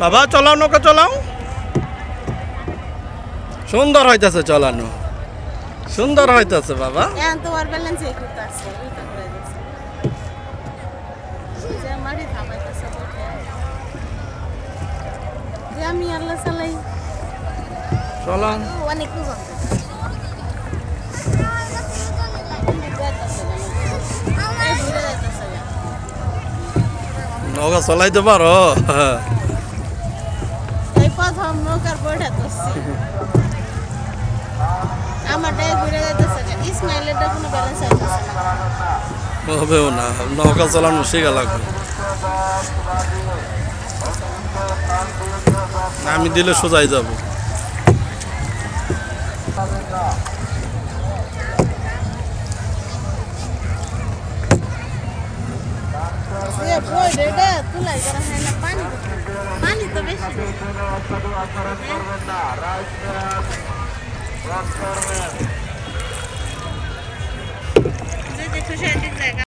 বাবা চলাও, নৌকা চলাও। সুন্দর হইতেছে চলানো, সুন্দর হইতেছে বাবা। এখন তো ওর ব্যালেন্স এই করতে আছে উল্টা করে দিচ্ছে যে মারি থামাইতেছে বটে যে আমি আল্লাহ চালাই চলাও। অনেক ওজন নৌকা চলাইতে পারো? এই প্রথম নৌকার বইটা ধরছি আমারটাই ঘুরে যাইতেছে ইসমাইলেরটা কোনো ব্যালেন্স আইতেছে না হবেও না, নৌকা চালানো শেখা লাগবে। আমি দিলে সোজাই যাব। যে বই রেডে তুলাই করা হয় না পানি পানি তো বেশি নেই।